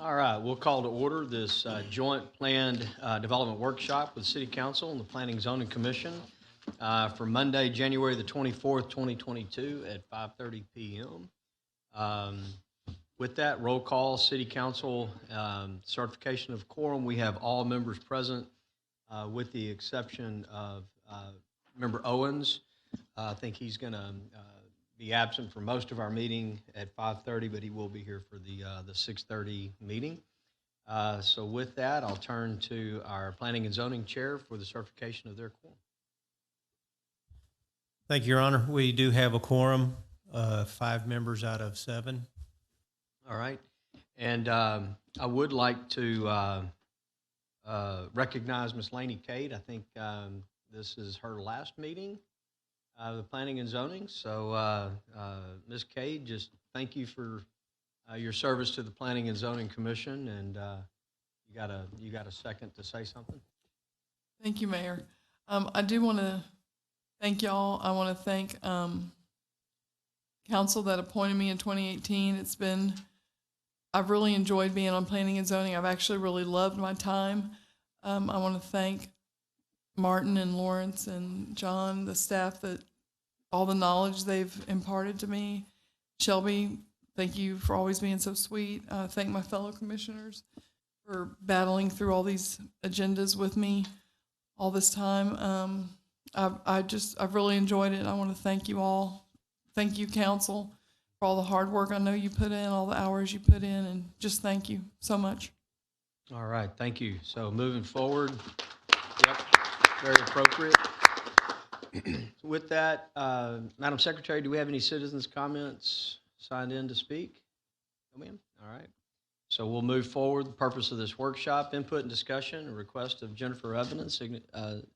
All right, we'll call to order this joint planned development workshop with City Council and the Planning Zoning Commission for Monday, January the 24th, 2022 at 5:30 p.m. With that, roll call, City Council, certification of quorum. We have all members present with the exception of Member Owens. I think he's going to be absent for most of our meeting at 5:30, but he will be here for the 6:30 meeting. So with that, I'll turn to our Planning and Zoning Chair for the certification of their quorum. Thank you, Your Honor. We do have a quorum, 5 members out of 7. All right. And I would like to recognize Ms. Laney Cade. I think this is her last meeting the Planning and Zoning. So, Ms. Cade, just thank you for your service to the Planning and Zoning Commission. And you got a second to say something? Thank you, Mayor. I do want to thank y'all. I want to thank council that appointed me in 2018. I've really enjoyed being on Planning and Zoning. I've actually really loved my time. I want to thank Martin and Lawrence and John, the staff, that all the knowledge they've imparted to me. Shelby, thank you for always being so sweet. Thank my fellow commissioners for battling through all these agendas with me all this time. I've really enjoyed it. I want to thank you all. Thank you, council, for all the hard work I know you put in, all the hours you put in, and just thank you so much. All right, thank you. So moving forward, yep, very appropriate. With that, Madam Secretary, do we have any citizens' comments signed in to speak? No, ma'am? All right. So we'll move forward. The purpose of this workshop, input and discussion, a request of Jennifer Evans,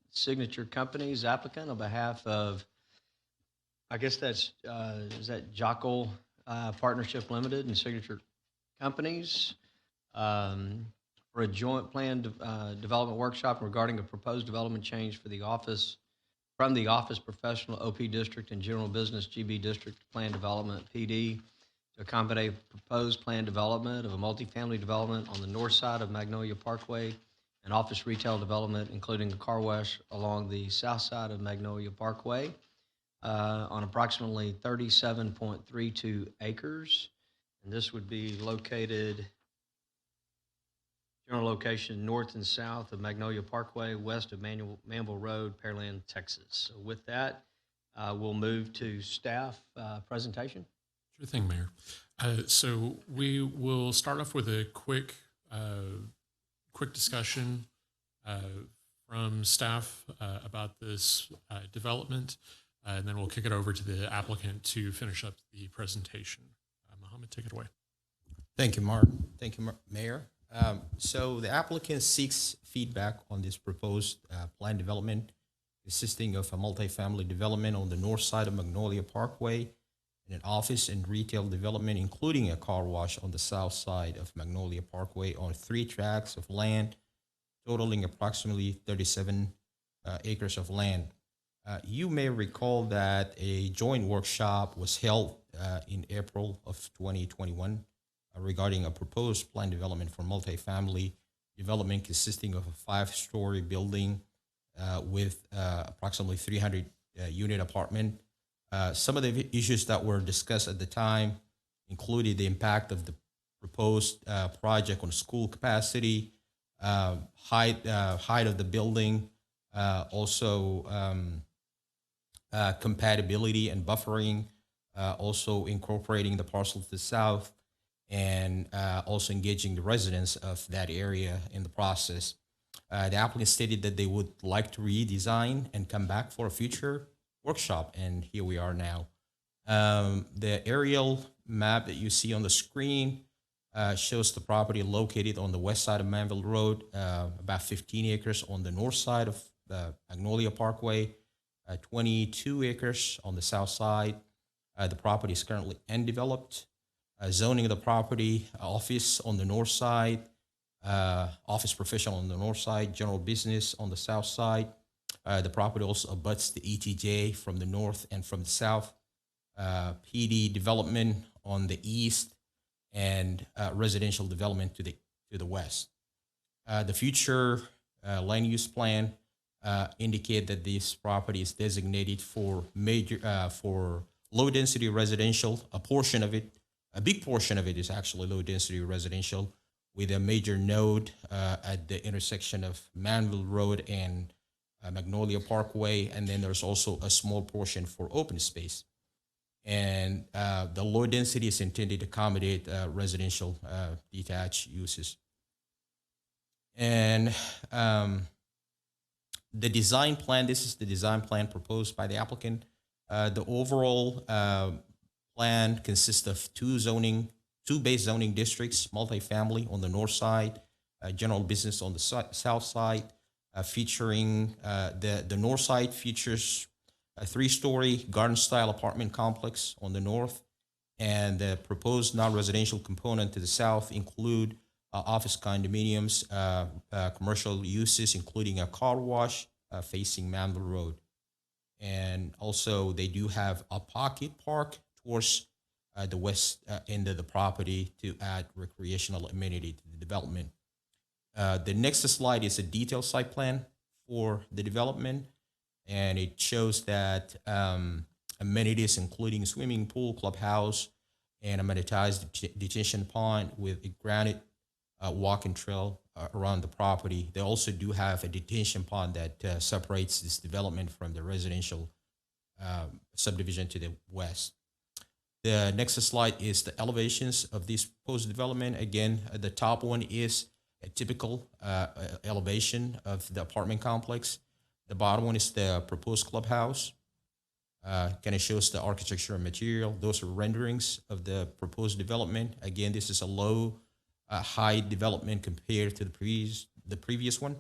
Signature Companies applicant on behalf of, I guess that's, is that Jachel Partnership Limited and Signature Companies for a joint planned development workshop regarding a proposed development change for the office, from the Office Professional OP District and General Business GB District Plan Development PD to accommodate proposed planned development of a multifamily development on the north side of Magnolia Parkway, an office retail development including a car wash along the south side of Magnolia Parkway on approximately 37.32 acres. And this would be located, general location, north and south of Magnolia Parkway, west of Manville Road, Pearland, Texas. So with that, we'll move to staff presentation. Sure thing, Mayor. So we will start off with a quick discussion from staff about this development, and then we'll kick it over to the applicant to finish up the presentation. Mohammed, take it away. Thank you, Mark. Thank you, Mayor. So the applicant seeks feedback on this proposed plan development consisting of a multifamily development on the north side of Magnolia Parkway and an office and retail development, including a car wash on the south side of Magnolia Parkway on 3 tracts of land, totaling approximately 37 acres of land. You may recall that a joint workshop was held in April of 2021 regarding a proposed plan development for multifamily development consisting of a 5-story building with approximately 300 unit apartment. Some of the issues that were discussed at the time included the impact of the proposed project on school capacity, height of the building, also compatibility and buffering, also incorporating the parcel to the south, and also engaging the residents of that area in the process. The applicant stated that they would like to redesign and come back for a future workshop, and here we are now. The aerial map that you see on the screen shows the property located on the west side of Manville Road, about 15 acres on the north side of Magnolia Parkway, 22 acres on the south side. The property is currently undeveloped. Zoning of the property, office on the north side, office professional on the north side, general business on the south side. The property also abuts the ETJ from the north and from the south. PD development on the east, and residential development to the west. The future land use plan indicate that this property is designated for for low density residential. A big portion of it is actually low density residential, with a major node at the intersection of Manville Road and Magnolia Parkway, and then there's also a small portion for open space. And the low density is intended to accommodate residential detached uses. And the design plan, this is the design plan proposed by the applicant. The overall plan consists of two base zoning districts, multifamily on the north side, general business on the south side, featuring the north side features a 3-story garden-style apartment complex on the north, and the proposed non-residential component to the south include office condominiums, commercial uses, including a car wash facing Manville Road. And also, they do have a pocket park towards the west end of the property to add recreational amenity to the development. The next slide is a detailed site plan for the development, and it shows that amenities including swimming pool, clubhouse, and amenitized detention pond with a granite walking trail around the property. They also do have a detention pond that separates this development from the residential subdivision to the west. The next slide is the elevations of this proposed development. Again, the top one is a typical elevation of the apartment complex. The bottom one is the proposed clubhouse. Kind of shows the architecture and material. Those are renderings of the proposed development. Again, this is a low high development compared to the previous one.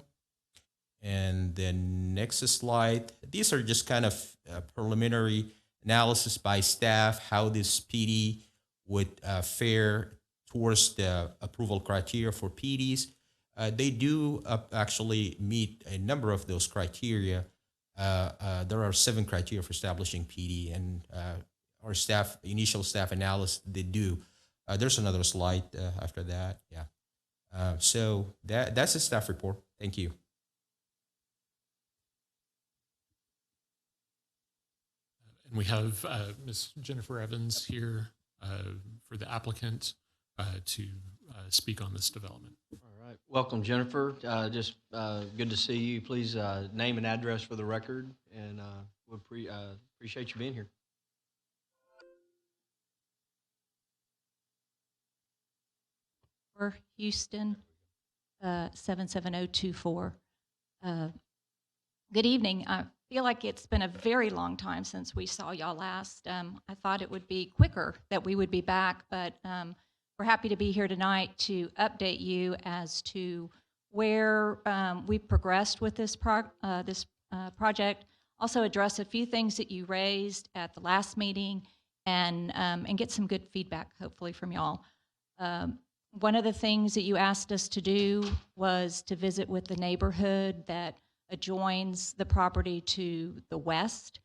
And the next slide, these are just kind of preliminary analysis by staff, how this PD would fare towards the approval criteria for PDs. They do actually meet a number of those criteria. There are 7 criteria for establishing PD, and our initial staff analysis, they do. There's another slide after that. Yeah. So that's the staff report. Thank you. And we have Ms. Jennifer Evans here for the applicant to speak on this development. All right. Welcome, Jennifer. Just good to see you. Please name and address for the record, and we appreciate you being here. Houston, 77024. Good evening. I feel like it's been a very long time since we saw y'all last. I thought it would be quicker that we would be back, but we're happy to be here tonight to update you as to where we've progressed with this project. Also address a few things that you raised at the last meeting, and get some good feedback, hopefully, from y'all. One of the things that you asked us to do was to visit with the neighborhood that adjoins the property to the west.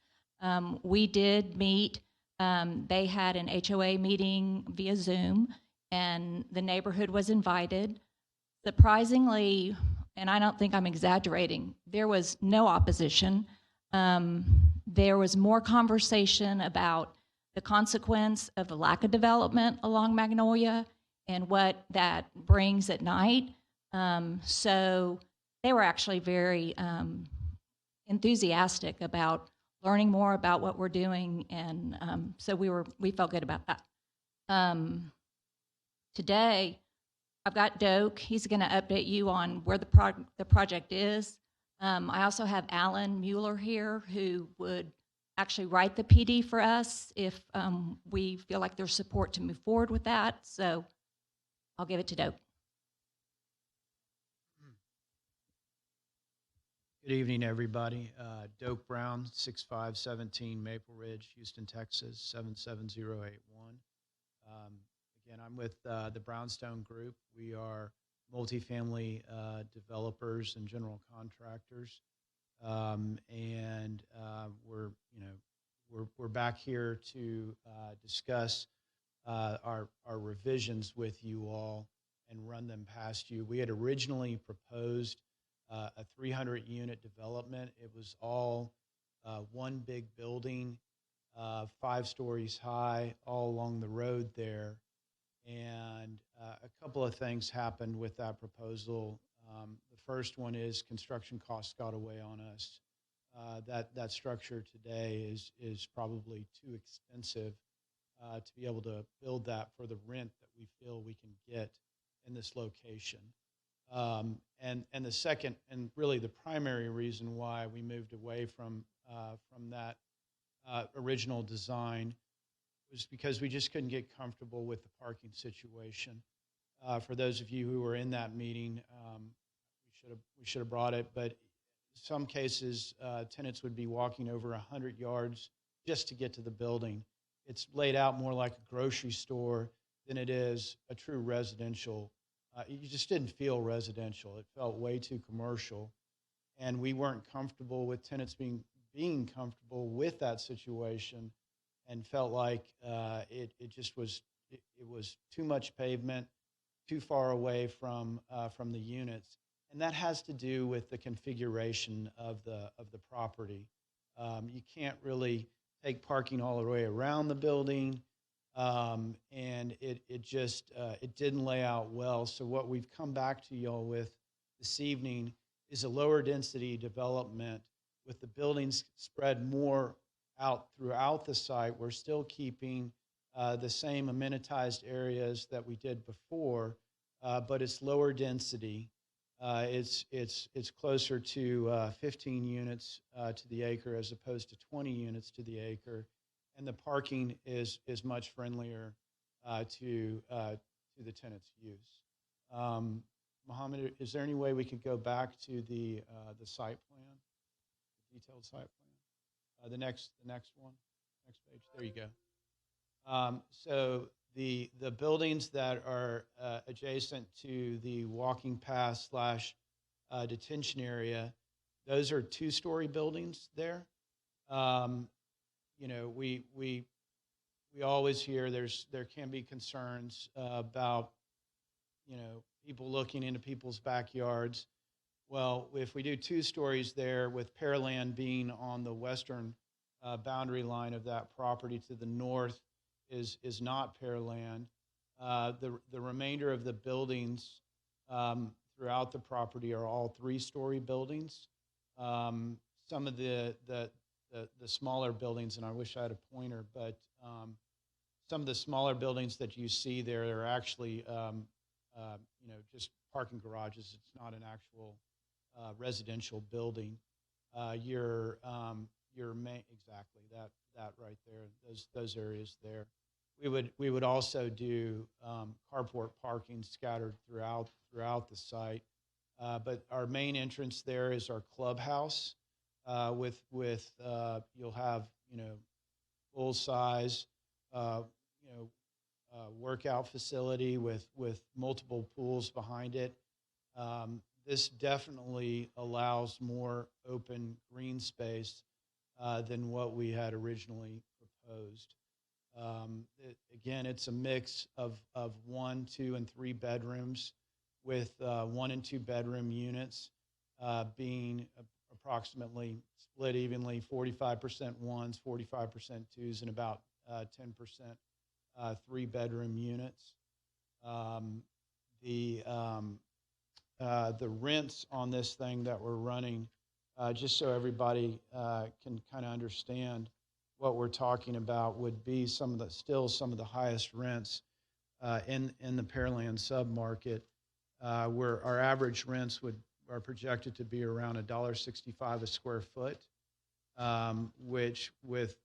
We did meet. They had an HOA meeting via Zoom, and the neighborhood was invited. Surprisingly, and I don't think I'm exaggerating, there was no opposition. There was more conversation about the consequence of the lack of development along Magnolia and what that brings at night. So they were actually very enthusiastic about learning more about what we're doing, and so we felt good about that. Today, I've got Doak. He's going to update you on where the project is. I also have Alan Mueller here, who would actually write the PD for us if we feel like there's support to move forward with that. So I'll give it to Doak. Good evening, everybody. Doak Brown, 6517 Maple Ridge, Houston, Texas, 77081. Again, I'm with the Brownstone Group. We are multifamily developers and general contractors, we're back here to discuss our revisions with you all and run them past you. We had originally proposed a 300-unit development. It was all one big building, 5 stories high, all along the road there. And a couple of things happened with that proposal. The first one is construction costs got away on us. That structure today is probably too expensive to be able to build that for the rent that we feel we can get in this location. And the second, and really the primary reason why we moved away from that original design was because we just couldn't get comfortable with the parking situation. For those of you who were in that meeting, we should have brought it, but in some cases, tenants would be walking over 100 yards just to get to the building. It's laid out more like a grocery store than it is a true residential. You just didn't feel residential. It felt way too commercial, and we weren't comfortable with tenants being comfortable with that situation, and felt like it was too much pavement, too far away from the units, and that has to do with the configuration of the property. You can't really take parking all the way around the building, and it didn't lay out well. So what we've come back to y'all with this evening is a lower density development with the buildings spread more out throughout the site. We're still keeping the same amenitized areas that we did before, but it's lower density. It's closer to 15 units to the acre as opposed to 20 units to the acre, and the parking is much friendlier to the tenant's use. Mohammed, is there any way we could go back to the site plan, the detailed site plan? The next one, next page. There you go. So the buildings that are adjacent to the walking path / detention area, those are 2-story buildings there. You know, we always hear there can be concerns about, you know, people looking into people's backyards. Well, if we do 2 stories there, with Pearland being on the western boundary line of that property, to the north is not Pearland. The remainder of the buildings throughout the property are all 3-story buildings. Some of the smaller buildings, and I wish I had a pointer, but some of the smaller buildings that you see there are actually you know, just parking garages. It's not an actual residential building. Your main, exactly, that right there, those areas there. We would also do carport parking scattered throughout the site, but our main entrance there is our clubhouse. With you'll have, you know, full size workout facility with multiple pools behind it. This definitely allows more open green space than what we had originally proposed. Again, it's a mix of 1, 2, and 3 bedrooms, with 1 and 2 bedroom units being approximately split evenly, 45% 1s, 45% 2s, and about 10% 3-bedroom units. The rents on this thing that we're running, just so everybody can kind of understand what we're talking about, would be some of the highest rents in the Pearland submarket, where our average rents are projected to be around $1.65 a square foot, which with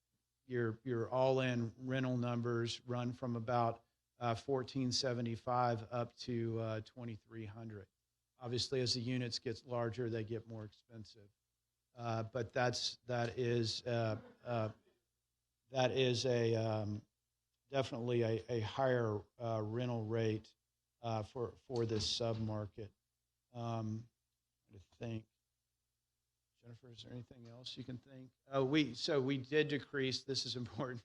your all-in rental numbers run from about $1,475 up to $2,300. Obviously, as the units get larger, they get more expensive. But that is definitely a higher rental rate for this submarket. To think, Jennifer, is there anything else you can think? Oh, we did decrease. This is important.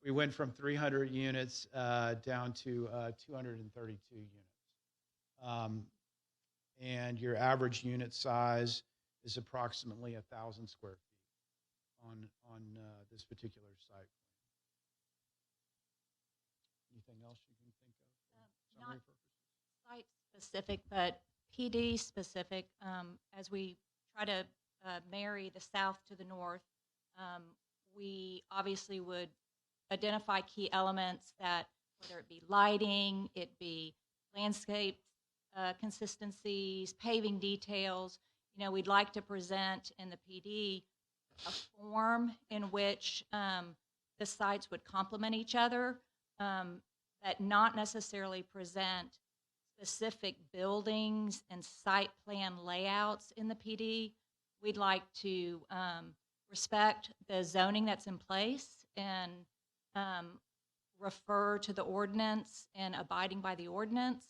we went from 300 units down to 232 units. And your average unit size is approximately 1,000 square feet on this particular site. Anything else you can think of? Not site specific, but PD specific. As we try to marry the south to the north, we obviously would identify key elements that, whether it be lighting, it be landscape consistencies, paving details. You know, we'd like to present in the PD a form in which the sites would complement each other, but not necessarily present specific buildings and site plan layouts in the PD. We'd like to respect the zoning that's in place and refer to the ordinance and abiding by the ordinance,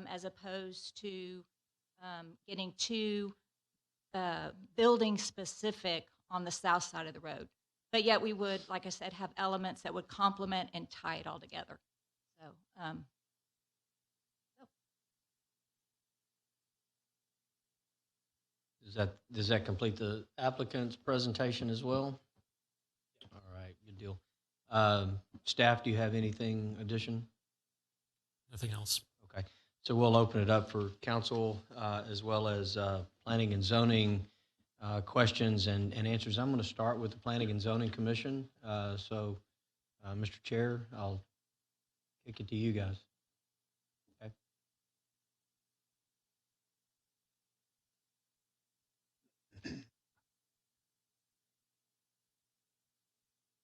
as opposed to getting too building specific on the south side of the road. But yet we would, like I said, have elements that would complement and tie it all together. So, Does that complete the applicant's presentation as well? All right, good deal. Staff, do you have anything addition? Nothing else. Okay, so we'll open it up for council as well as planning and zoning questions and answers. I'm going to start with the Planning and Zoning Commission. So, Mr. Chair, I'll kick it to you guys. Okay.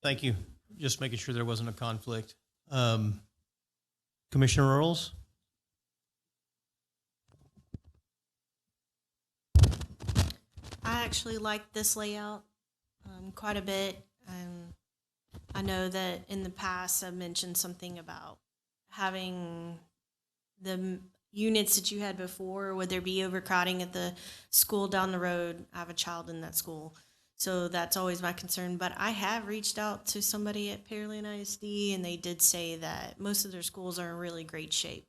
Thank you. Just making sure there wasn't a conflict. Commissioner Earls? I actually like this layout quite a bit. I know that in the past I've mentioned something about having the units that you had before. Would there be overcrowding at the school down the road? I have a child in that school, so that's always my concern. But I have reached out to somebody at Pearland ISD, and they did say that most of their schools are in really great shape.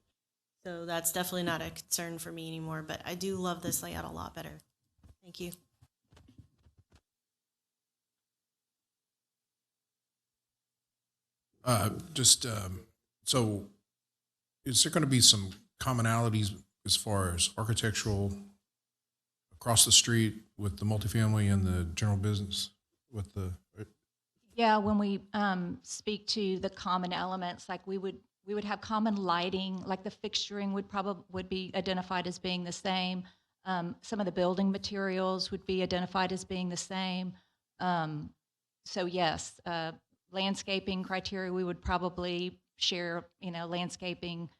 So that's definitely not a concern for me anymore. But I do love this layout a lot better. Thank you. So is there going to be some commonalities as far as architectural across the street with the multifamily and the general business with the? yeah, when we speak to the common elements, like we would have common lighting, like the fixturing would be identified as being the same. Some of the building materials would be identified as being the same. So yes, landscaping criteria, we would probably share, landscaping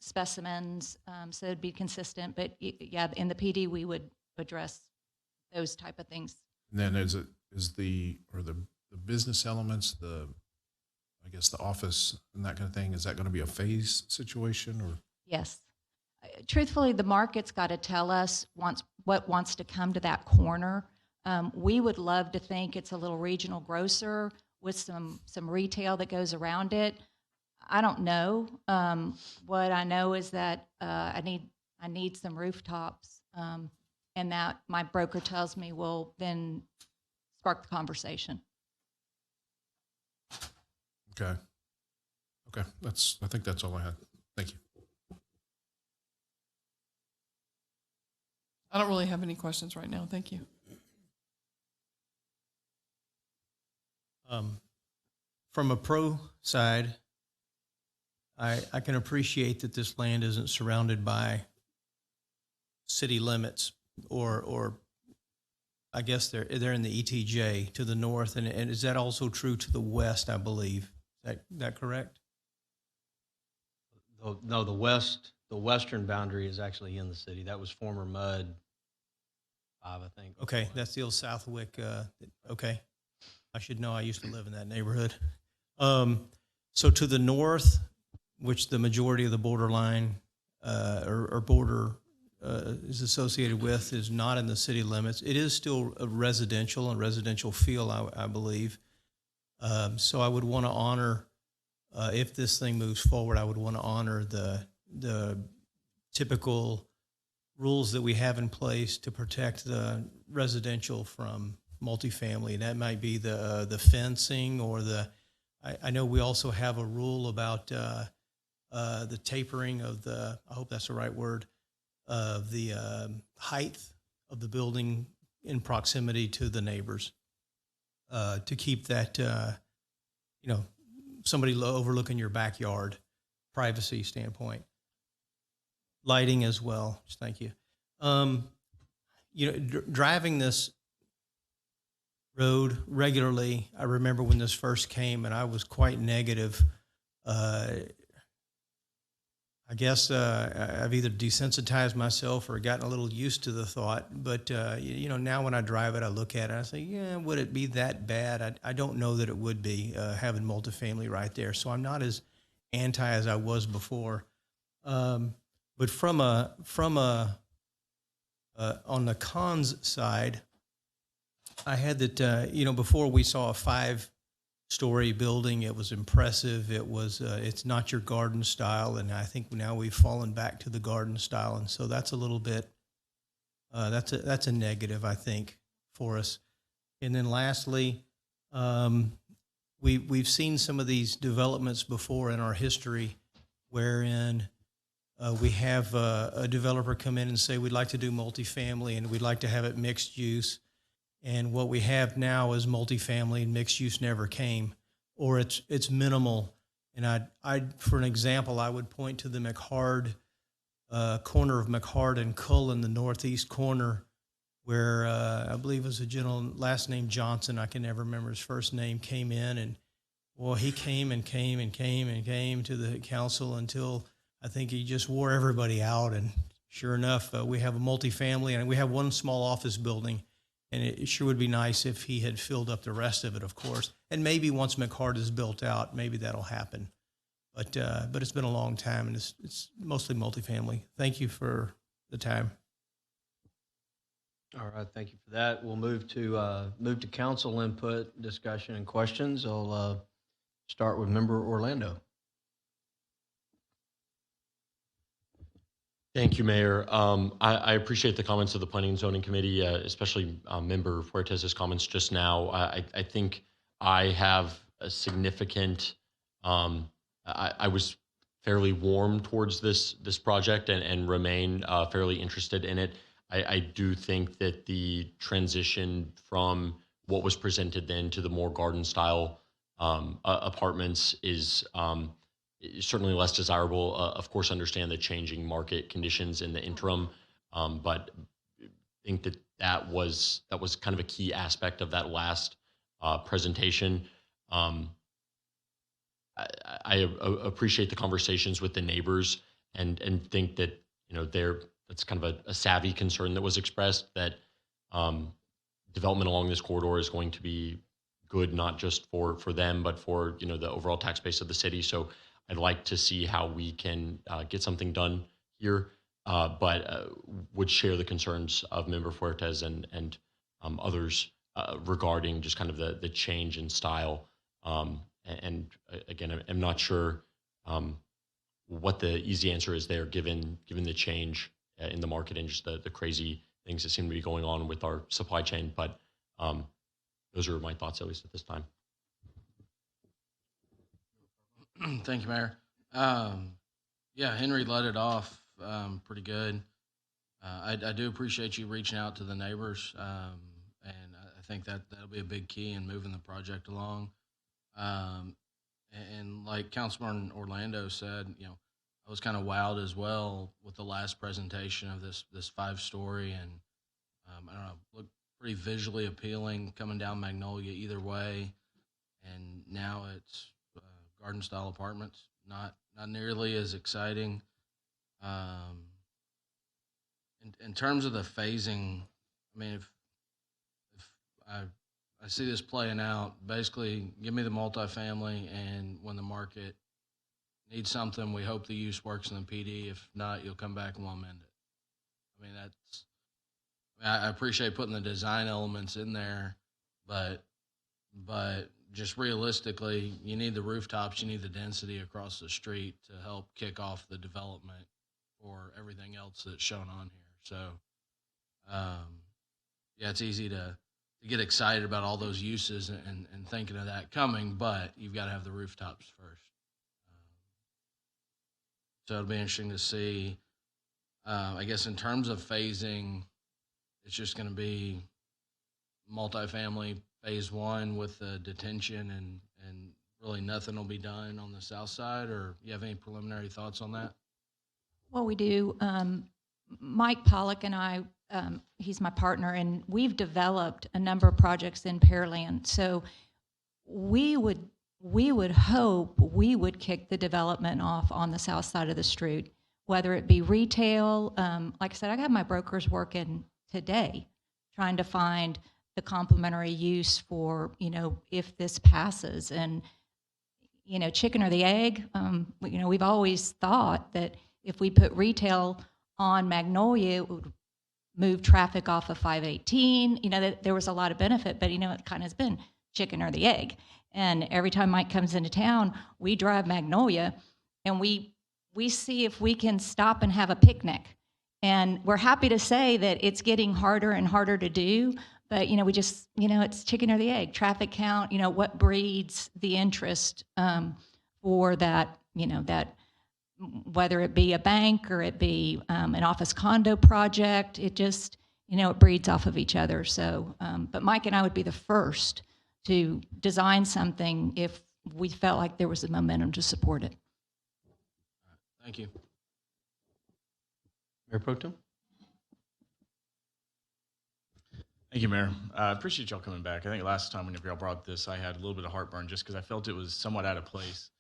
specimens, so it'd be consistent. But yeah, in the PD, we would address those type of things. And then is the business elements, I guess the office and that kind of thing, is that going to be a phase situation or? Yes. Truthfully, the market's got to tell us what wants to come to that corner. We would love to think it's a little regional grocer with some retail that goes around it. I don't know. What I know is that I need some rooftops, and that my broker tells me will then spark the conversation. Okay. I think that's all I had. Thank you. I don't really have any questions right now. Thank you. From a pro side, I can appreciate that this land isn't surrounded by city limits, or I guess they're in the ETJ to the north, and is that also true to the west? I believe that correct? No, the western boundary is actually in the city. That was former MUD 5, I think. Okay, that's the old Southwick. Okay, I should know. I used to live in that neighborhood. So to the north, which the majority of the borderline or border is associated with, is not in the city limits. It is still a residential feel, I believe. So I would want to honor, if this thing moves forward, I would want to honor the typical rules that we have in place to protect the residential from multifamily. And that might be the fencing or I know we also have a rule about the tapering of I hope that's the right word, of the height of the building in proximity to the neighbors, to keep that, somebody overlooking your backyard, privacy standpoint. Lighting as well. Thank you. Driving this road regularly, I remember when this first came, and I was quite negative. I guess I've either desensitized myself or gotten a little used to the thought. But, now when I drive it, I look at it, I say, yeah, would it be that bad? I don't know that it would be, having multifamily right there. So I'm not as anti as I was before. But on the cons side, I had that, before we saw a 5-story building, it was impressive. It was, it's not your garden style. And I think now we've fallen back to the garden style. And so that's a little bit, that's a negative, I think, for us. And then lastly, we've seen some of these developments before in our history wherein we have a developer come in and say, we'd like to do multifamily and we'd like to have it mixed use. And what we have now is multifamily and mixed use never came, or it's minimal. And for an example, I would point to the McHard, corner of McHard and Cullen, the northeast corner, where I believe it was a gentleman, last name Johnson, I can never remember his first name, came in and, well, he came and came and came and came to the council until I think he just wore everybody out. And sure enough, we have a multifamily and we have one small office building. And it sure would be nice if he had filled up the rest of it, of course. And maybe once McHard is built out, maybe that'll happen. But it's been a long time, and it's mostly multifamily. Thank you for the time. All right, thank you for that. We'll move to council input, discussion, and questions. I'll start with Member Orlando. Thank you, Mayor. I appreciate the comments of the Planning and Zoning Committee, especially Member Fuertes' comments just now. I think I have a significant, I was fairly warm towards this project and remain fairly interested in it. I do think that the transition from what was presented then to the more garden style apartments is certainly less desirable. Of course, understand the changing market conditions in the interim, but I think that was kind of a key aspect of that last presentation. I appreciate the conversations with the neighbors and think that that's kind of a savvy concern that was expressed, that development along this corridor is going to be good not just for them but for the overall tax base of the city. So I'd like to see how we can get something done here, but would share the concerns of Member Fuertes and others regarding just kind of the change in style. And again, I'm not sure what the easy answer is there, given the change in the market and just the crazy things that seem to be going on with our supply chain. But those are my thoughts, at least at this time. Thank you, Mayor. Yeah, Henry let it off pretty good. I do appreciate you reaching out to the neighbors, and I think that'll be a big key in moving the project along. And like Councilman Orlando said, I was kind of wowed as well with the last presentation of this 5-story, and I don't know, looked pretty visually appealing coming down Magnolia either way, and now it's garden style apartments, not nearly as exciting. In terms of the phasing, I mean, if I see this playing out, basically give me the multifamily, and when the market needs something, we hope the use works in the PD. If not, you'll come back and we'll amend it. I mean, I appreciate putting the design elements in there, but just realistically, you need the rooftops, you need the density across the street to help kick off the development for everything else that's shown on here. So, yeah, it's easy to get excited about all those uses and thinking of that coming, but you've got to have the rooftops first. So it'll be interesting to see. I guess in terms of phasing, it's just going to be multifamily phase one with the detention and really nothing will be done on the south side, or you have any preliminary thoughts on that? Well, we do. Mike Pollock and I, he's my partner, and we've developed a number of projects in Pearland. So we would hope we would kick the development off on the south side of the street, whether it be retail. Like I said, I got my brokers working today trying to find the complementary use for, if this passes. And, chicken or the egg, we've always thought that if we put retail on Magnolia, it would move traffic off of 518, that there was a lot of benefit, but, it kind of has been chicken or the egg. And every time Mike comes into town, we drive Magnolia and we see if we can stop and have a picnic. And we're happy to say that it's getting harder and harder to do, but, we just, it's chicken or the egg, traffic count, what breeds the interest for that, that whether it be a bank or it be an office condo project, it just, it breeds off of each other. So, but Mike and I would be the first to design something if we felt like there was the momentum to support it. Thank you. Mayor Pro Tem? Thank you, Mayor. I appreciate y'all coming back. I think last time whenever y'all brought this, I had a little bit of heartburn just because I felt it was somewhat out of place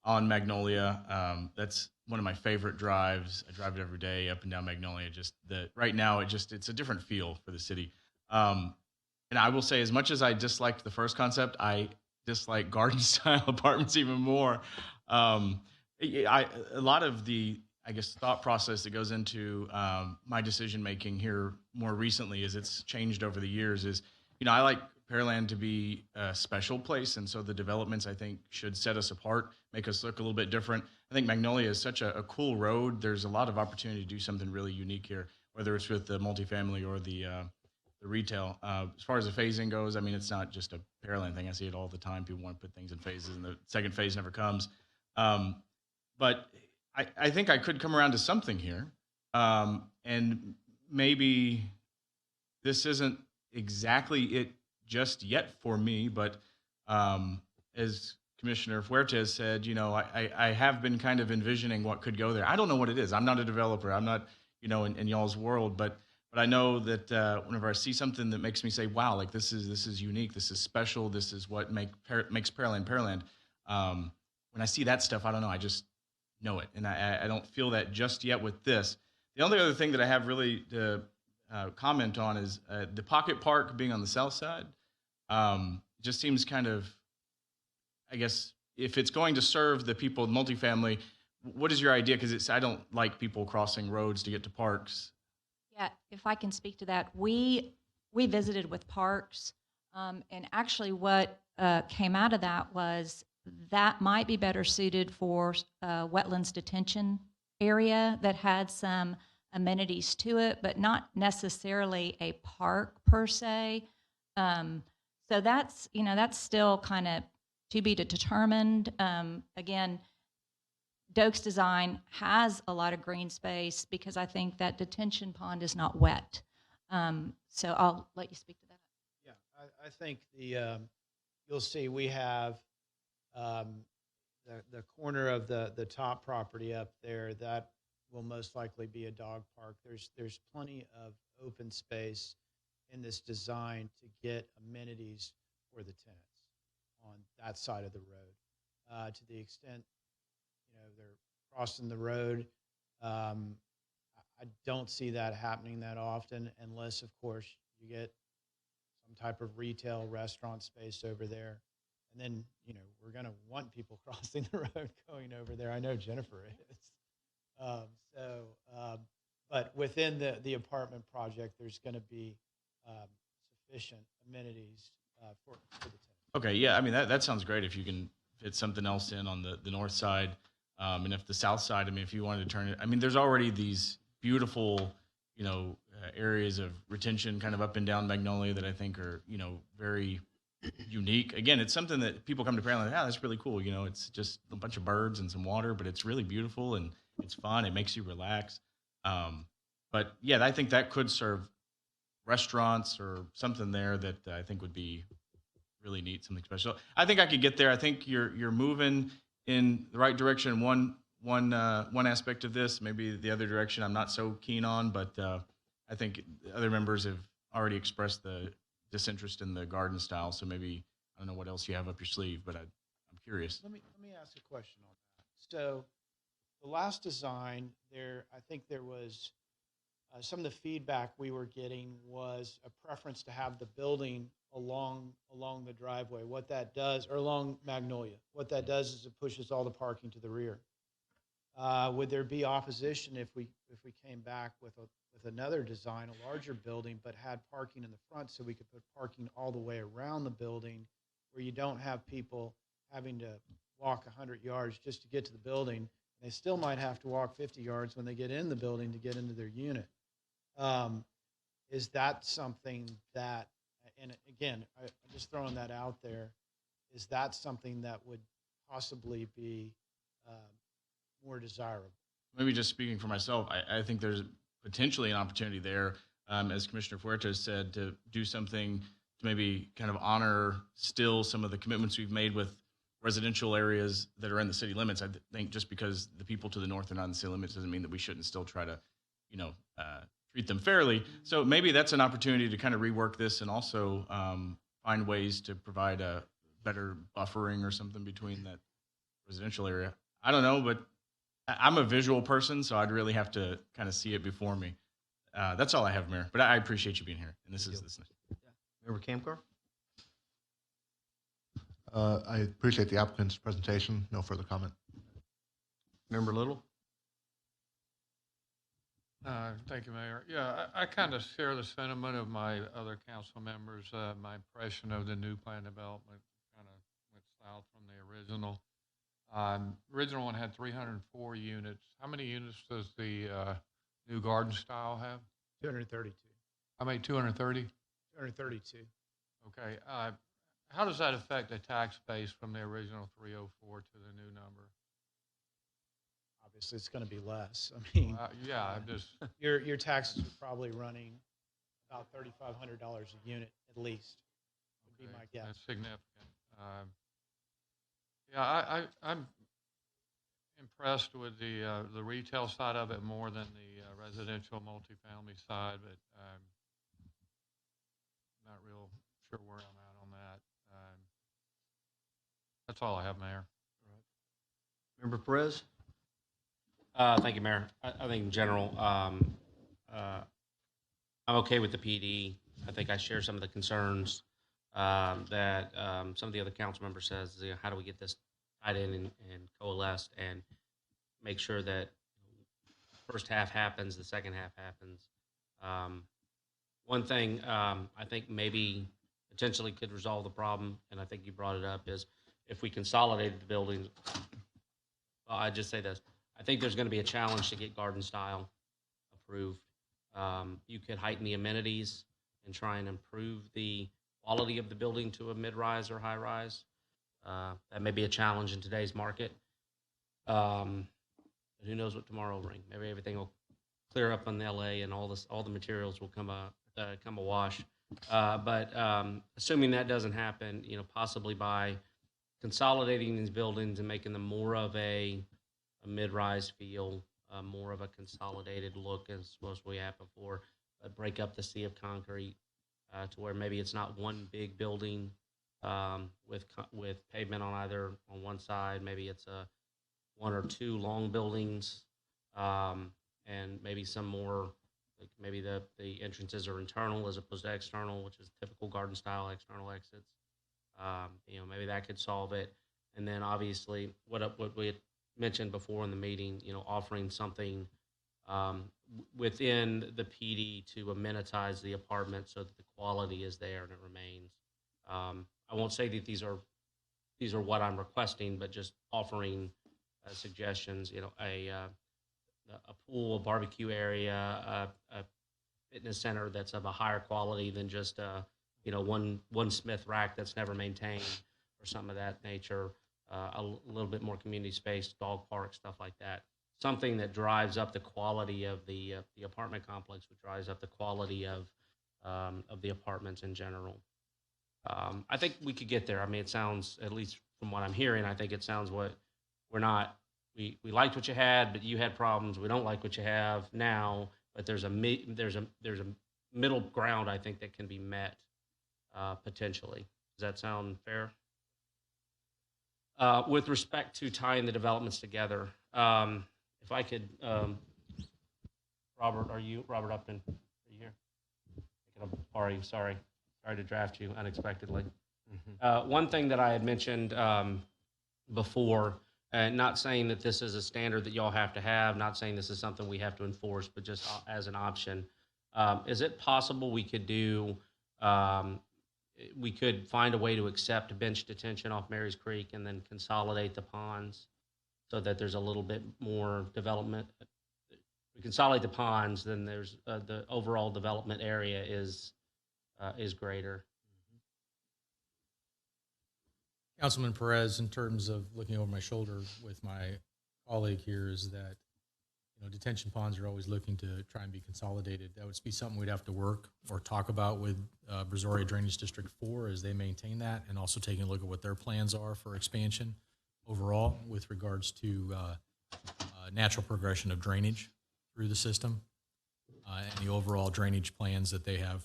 on Magnolia. That's one of my favorite drives. I drive it every day up and down Magnolia. Just that right now, it's a different feel for the city. And I will say, as much as I disliked the first concept, I dislike garden-style apartments even more. A lot of the, I guess, thought process that goes into my decision-making here more recently, as it's changed over the years, is, I like Pearland to be a special place, and so the developments, I think, should set us apart, make us look a little bit different. I think Magnolia is such a cool road. There's a lot of opportunity to do something really unique here, whether it's with the multifamily or the retail. As far as the phasing goes, I mean, it's not just a Pearland thing. I see it all the time. People want to put things in phases, and the second phase never comes. But I think I could come around to something here. And maybe this isn't exactly it just yet for me, but as Commissioner Fuertes said, I have been kind of envisioning what could go there. I don't know what it is. I'm not a developer. I'm not, in y'all's world, but I know that whenever I see something that makes me say, wow, like this is unique, this is special, this is what makes Pearland. When I see that stuff, I don't know, I just know it. And I don't feel that just yet with this. The only other thing that I have really to comment on is the Pocket Park being on the south side. Just seems kind of, I guess, if it's going to serve the people, multifamily, what is your idea? Because I don't like people crossing roads to get to parks. Yeah, if I can speak to that, we visited with parks, and actually what came out of that was that might be better suited for wetlands detention area that had some amenities to it, but not necessarily a park per se. So that's still kind of to be determined. Again, Doak's design has a lot of green space because I think that detention pond is not wet. So I'll let you speak to that. Yeah, I think you'll see we have the corner of the top property up there that will most likely be a dog park. There's plenty of open space in this design to get amenities for the tenants on that side of the road. To the extent they're crossing the road, I don't see that happening that often, unless of course you get some type of retail restaurant space over there. And then, we're going to want people crossing the road going over there. I know Jennifer is. But within the apartment project, there's going to be sufficient amenities for the tenants. Okay, yeah, I mean, that sounds great if you can fit something else in on the north side. And if the south side, I mean, if you wanted to turn it, I mean, there's already these beautiful, areas of retention kind of up and down Magnolia that I think are, very unique. Again, it's something that people come to Pearland like, that's really cool. It's just a bunch of birds and some water, but it's really beautiful and it's fun. It makes you relax. But yeah, I think that could serve restaurants or something there that I think would be really neat, something special. I think I could get there. I think you're moving in the right direction. One aspect of this, maybe the other direction I'm not so keen on, but I think other members have already expressed the disinterest in the garden style. So maybe I don't know what else you have up your sleeve, but I'm curious. Let me ask a question on that. So the last design there, I think there was some of the feedback we were getting was a preference to have the building along the driveway. What that does, or along Magnolia, what that does is it pushes all the parking to the rear. Would there be opposition if we came back with another design, a larger building, but had parking in the front, so we could put parking all the way around the building, where you don't have people having to walk 100 yards just to get to the building? They still might have to walk 50 yards when they get in the building to get into their unit. Is that something that, and again, I'm just throwing that out there, is that something that would possibly be more desirable? Maybe just speaking for myself, I think there's potentially an opportunity there, as Commissioner Fuertes said, to do something to maybe kind of honor still some of the commitments we've made with residential areas that are in the city limits. I think just because the people to the north are not in the city limits doesn't mean that we shouldn't still try to, treat them fairly. So maybe that's an opportunity to kind of rework this and also find ways to provide a better buffering or something between that residential area. I don't know, but I'm a visual person, so I'd really have to kind of see it before me. That's all I have, Mayor. But I appreciate you being here, and this is this. Member Camcar? I appreciate the applicant's presentation. No further comment. Member Little? Thank you, Mayor. Yeah, I kind of share the sentiment of my other council members. My impression of the new plan development kind of went south from the original. Original one had 304 units. How many units does the new garden style have? 232. I made 230. 232. Okay. How does that affect the tax base from the original 304 to the new number? Obviously, it's going to be less. I mean, Yeah, I'm just. your taxes are probably running about $3,500 a unit at least, would be my guess. That's significant. Yeah, I'm impressed with the retail side of it more than the residential multifamily side, but I'm not real sure where I'm at on that. That's all I have, Mayor. Member Perez? Thank you, Mayor. I think in general, I'm okay with the PD. I think I share some of the concerns that some of the other council members says, how do we get this tied in and coalesced and make sure that first half happens, the second half happens. One thing I think maybe potentially could resolve the problem, and I think you brought it up, is if we consolidated the buildings. Well, I just say this. I think there's going to be a challenge to get garden style approved. You could heighten the amenities and try and improve the quality of the building to a mid-rise or high-rise. That may be a challenge in today's market. But who knows what tomorrow will bring? Maybe everything will clear up in LA and all the materials will come a wash. But assuming that doesn't happen, possibly by consolidating these buildings and making them more of a mid-rise feel, more of a consolidated look as supposed to have before, break up the sea of concrete to where maybe it's not one big building with pavement on one side. Maybe it's one or two long buildings, and maybe some more, like maybe the entrances are internal as opposed to external, which is typical garden style external exits. Maybe that could solve it. And then obviously what we had mentioned before in the meeting, offering something within the PD to amenitize the apartment so that the quality is there and it remains. I won't say that these are what I'm requesting, but just offering suggestions. You know, a pool, a barbecue area, a fitness center that's of a higher quality than just one Smith rack that's never maintained or something of that nature. A little bit more community space, dog park, stuff like that. Something that drives up the quality of the apartment complex, which drives up the quality of the apartments in general. I think we could get there. I mean, it sounds, at least from what I'm hearing, I think it sounds what we're not. We liked what you had, but you had problems. We don't like what you have now, but there's a middle ground, I think, that can be met potentially. Does that sound fair? With respect to tying the developments together, if I could, Robert Upton, are you here? Sorry to draft you unexpectedly. One thing that I had mentioned before, not saying that this is a standard that y'all have to have, not saying this is something we have to enforce, but just as an option, is it possible we could do? We could find a way to accept bench detention off Mary's Creek and then consolidate the ponds so that there's a little bit more development. We consolidate the ponds, then there's the overall development area is greater. Councilman Perez, in terms of looking over my shoulder with my colleague here, is that detention ponds are always looking to try and be consolidated. That would be something we'd have to work or talk about with Brazoria Drainage District 4 as they maintain that, and also taking a look at what their plans are for expansion overall with regards to natural progression of drainage through the system and the overall drainage plans that they have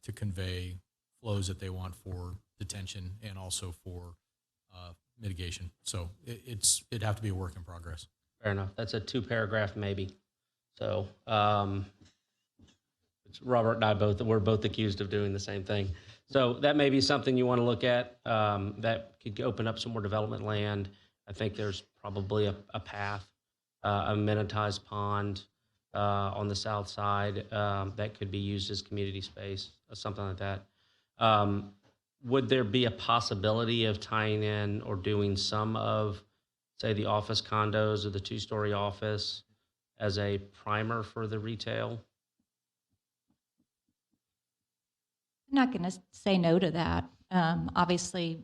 to convey flows that they want for detention and also for mitigation. So it'd have to be a work in progress. Fair enough. That's a 2-paragraph maybe. So Robert and I we're both accused of doing the same thing. So that may be something you want to look at. That could open up some more development land. I think there's probably a path, a amenitized pond on the south side that could be used as community space, something like that. Would there be a possibility of tying in or doing some of, say, the office condos or the 2-story office as a primer for the retail? I'm not going to say no to that. Obviously,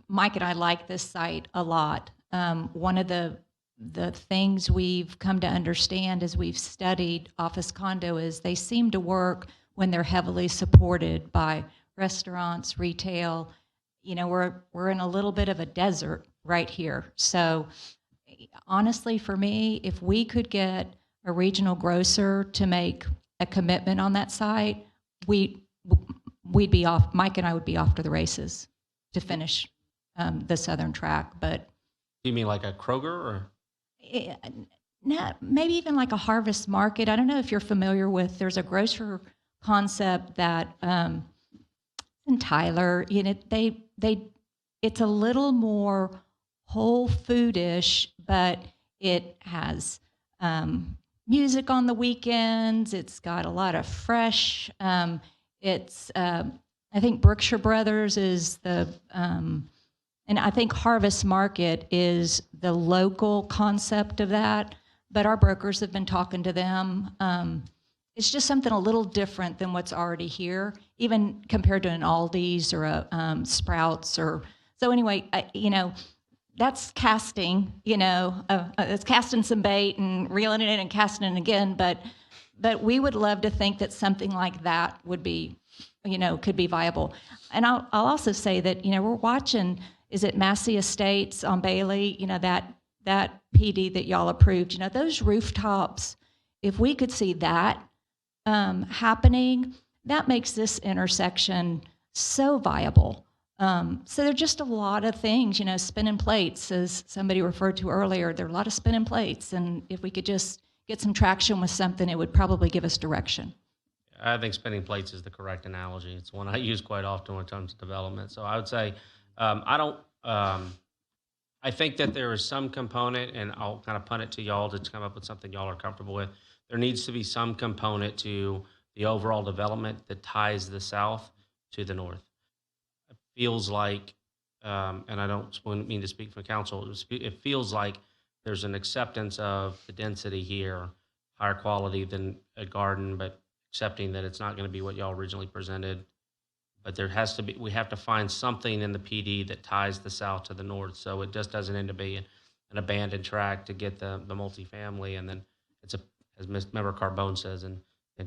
Mike and I like this site a lot. One of the things we've come to understand as we've studied office condo is they seem to work when they're heavily supported by restaurants, retail. We're in a little bit of a desert right here. So honestly, for me, if we could get a regional grocer to make a commitment on that site, we'd be off. Mike and I would be off to the races to finish the southern track. But you mean like a Kroger or? Maybe even like a Harvest Market. I don't know if you're familiar with. There's a grocer concept that in Tyler. It's a little more whole foodish, but it has music on the weekends. It's got a lot of fresh. I think Brookshire Brothers is and I think Harvest Market is the local concept of that. But our brokers have been talking to them. It's just something a little different than what's already here, even compared to an Aldi's or a Sprouts or. So anyway, that's casting. It's casting some bait and reeling it in and casting it again. But we would love to think that something like that would be, could be viable. And I'll also say that we're watching. Is it Massey Estates on Bailey? That PD that y'all approved. Those rooftops. If we could see that happening, that makes this intersection so viable. So there are just a lot of things, spinning plates, as somebody referred to earlier. There are a lot of spinning plates, and if we could just get some traction with something, it would probably give us direction. I think spinning plates is the correct analogy. It's one I use quite often when it comes to development. So I would say, I think that there is some component, and I'll kind of punt it to y'all to come up with something y'all are comfortable with. There needs to be some component to the overall development that ties the south to the north. feels like, and I don't mean to speak for council, it feels like there's an acceptance of the density here, higher quality than a garden, but accepting that it's not going to be what y'all originally presented. But there has to be, we have to find something in the PD that ties the south to the north, so it just doesn't end up being an abandoned tract to get the multifamily, and then it's a, as Member Carbone says, in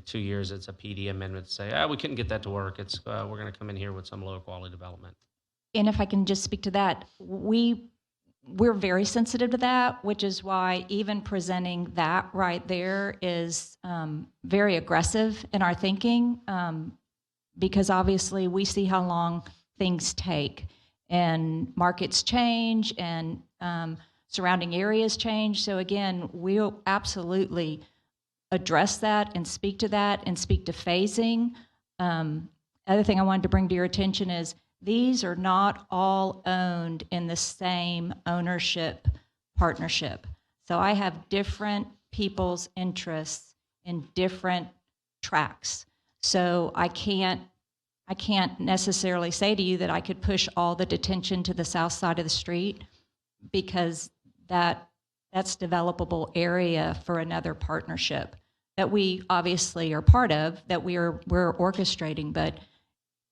2 years it's a PD amendment to say, we couldn't get that to work. It's we're going to come in here with some lower quality development. And if I can just speak to that, we're very sensitive to that, which is why even presenting that right there is very aggressive in our thinking, because obviously we see how long things take, and markets change, and surrounding areas change. So again, we'll absolutely address that and speak to phasing. Other thing I wanted to bring to your attention is these are not all owned in the same ownership partnership. So I have different people's interests in different tracks. So I can't necessarily say to you that I could push all the detention to the south side of the street, because that's developable area for another partnership that we obviously are part of, that we're orchestrating, but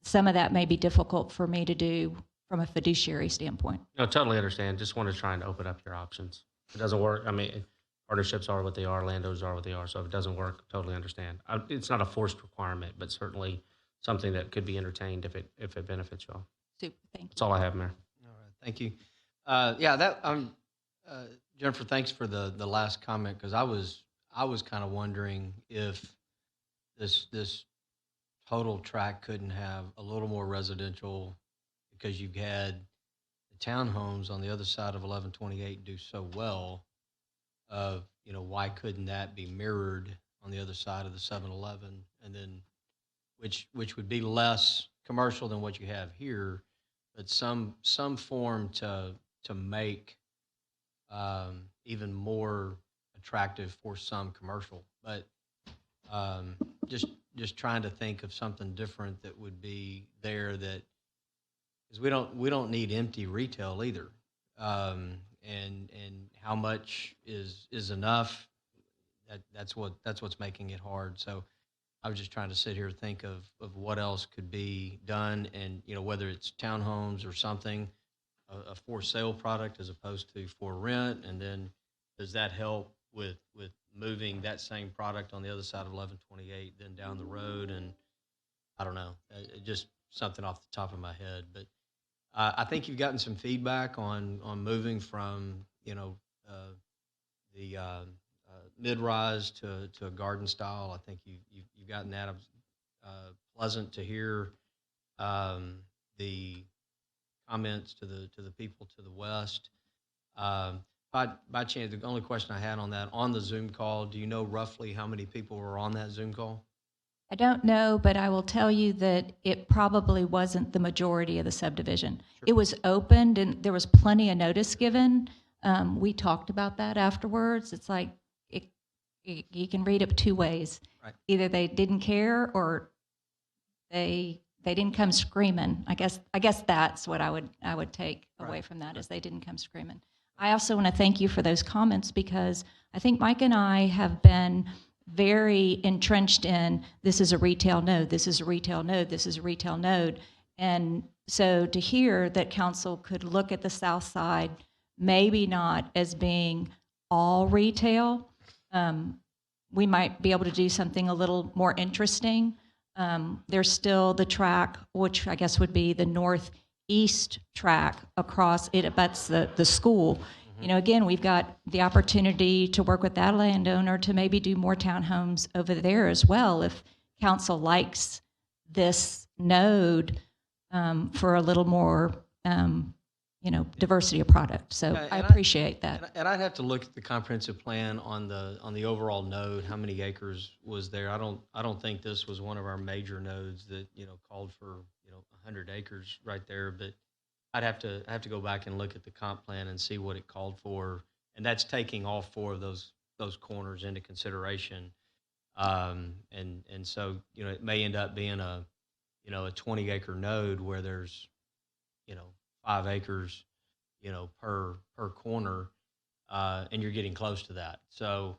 some of that may be difficult for me to do from a fiduciary standpoint. No, totally understand. Just want to try and open up your options. If it doesn't work, I mean, partnerships are what they are, landos are what they are, so if it doesn't work, totally understand. It's not a forced requirement, but certainly something that could be entertained if it benefits y'all. Super, thank you. That's all I have, Mayor. All right, thank you. Jennifer, thanks for the last comment, because I was kind of wondering if this total tract couldn't have a little more residential, because you've had the townhomes on the other side of 1128 do so well. Why couldn't that be mirrored on the other side of the 7-Eleven, and then which would be less commercial than what you have here, but some form to make even more attractive for some commercial. But just trying to think of something different that would be there, that because we don't need empty retail either, and how much is enough. That's what's making it hard. So I was just trying to sit here and think of what else could be done, and whether it's townhomes or something, a for sale product as opposed to for rent, and then does that help with moving that same product on the other side of 1128 then down the road? And I don't know, just something off the top of my head. But I think you've gotten some feedback on moving from the mid-rise to a garden style. I think you've gotten that. It was pleasant to hear the comments to the people to the west. By chance, the only question I had on that, on the Zoom call, do you know roughly how many people were on that Zoom call? I don't know, but I will tell you that it probably wasn't the majority of the subdivision. Sure. It was opened and there was plenty of notice given. We talked about that afterwards. It's like, you can read it two ways. Right. Either they didn't care or they didn't come screaming. I guess that's what I would take away from that, is they didn't come screaming. I also want to thank you for those comments, because I think Mike and I have been very entrenched in, this is a retail node, this is a retail node, this is a retail node. And so to hear that council could look at the south side, maybe not as being all retail, we might be able to do something a little more interesting. There's still the track, which I guess would be the northeast track across, it abuts the school. Mm-hmm. Again, we've got the opportunity to work with that landowner to maybe do more townhomes over there as well, if council likes this node for a little more diversity of product. So I appreciate that. And I'd have to look at the comprehensive plan on the overall node, how many acres was there. I don't think this was one of our major nodes that called for 100 acres right there, but I have to go back and look at the comp plan and see what it called for, and that's taking all four of those corners into consideration. And so it may end up being a 20 acre node where there's 5 acres, per corner, and you're getting close to that. So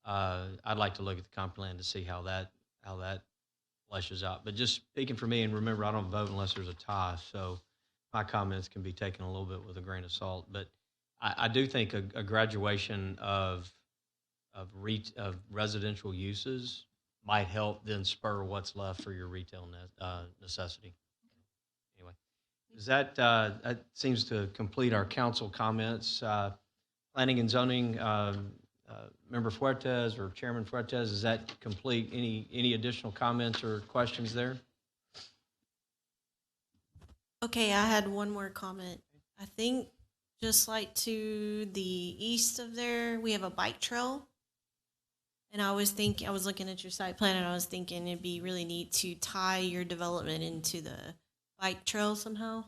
I'd like to look at the comp plan to see how that fleshes out. But just speaking for me, and remember, I don't vote unless there's a tie, so my comments can be taken a little bit with a grain of salt. But I do think a graduation of residential uses might help then spur what's left for your retail necessity. Anyway, is that seems to complete our council comments. Planning and zoning, Member Fuertes or Chairman Fuertes, is that complete? Any additional comments or questions there? Okay, I had one more comment. I think just like to the east of there, we have a bike trail. And I was looking at your site plan, and I was thinking it'd be really neat to tie your development into the bike trail somehow.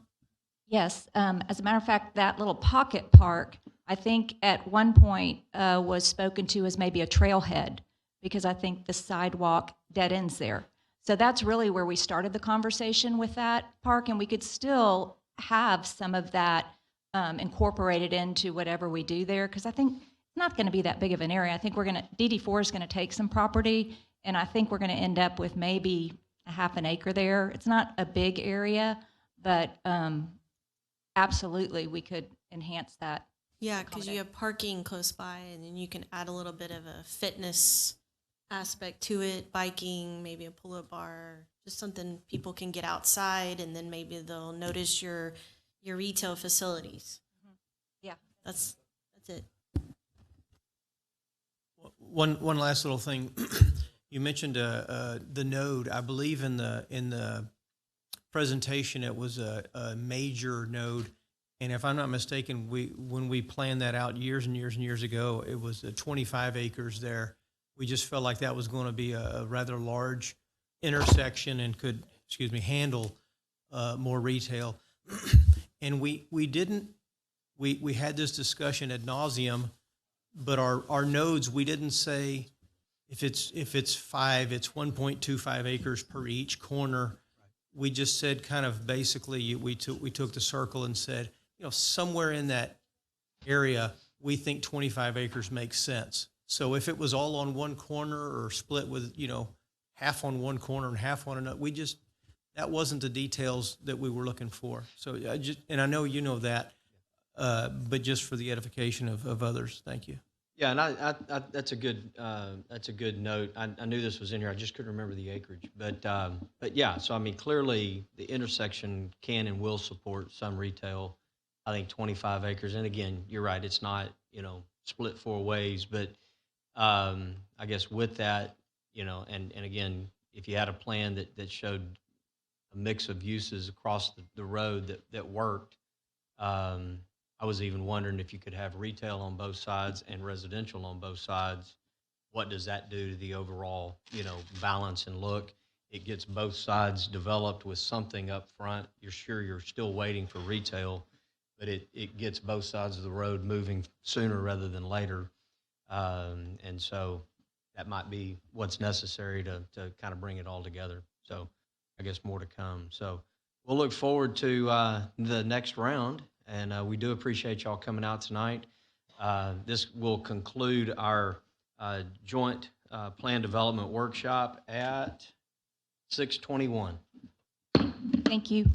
Yes, as a matter of fact, that little pocket park, I think at one point was spoken to as maybe a trailhead, because I think the sidewalk dead ends there. So that's really where we started the conversation with that park, and we could still have some of that incorporated into whatever we do there, because I think it's not going to be that big of an area. I think DD4 is going to take some property, and I think we're going to end up with maybe a half an acre there. It's not a big area, but absolutely we could enhance that. Yeah, because you have parking close by, and then you can add a little bit of a fitness aspect to it, biking, maybe a pull-up bar, just something people can get outside, and then maybe they'll notice your retail facilities. Yeah, that's it. One last little thing. You mentioned the node. I believe in the presentation it was a major node. And if I'm not mistaken, when we planned that out years and years and years ago, it was 25 acres there. We just felt like that was going to be a rather large intersection and could, handle more retail. And we had this discussion ad nauseum, but our nodes, we didn't say if it's 5, it's 1.25 acres per each corner. We just said kind of basically we took the circle and said, somewhere in that area, we think 25 acres makes sense. So if it was all on one corner or split with, half on one corner and half on another, that wasn't the details that we were looking for. So and I know you know that, but just for the edification of others, thank you. Yeah, and that's a good note. I knew this was in here. I just couldn't remember the acreage. But yeah, so I mean, clearly the intersection can and will support some retail. I think 25 acres. And again, you're right. It's not, split 4 ways, but I guess with that, and again, if you had a plan that showed a mix of uses across the road that worked, I was even wondering if you could have retail on both sides and residential on both sides. What does that do to the overall, balance and look? It gets both sides developed with something up front. You're still waiting for retail, but it gets both sides of the road moving sooner rather than later. And so that might be what's necessary to kind of bring it all together. So I guess more to come. So we'll look forward to the next round. And we do appreciate y'all coming out tonight. This will conclude our joint plan development workshop at 6:21. Thank you.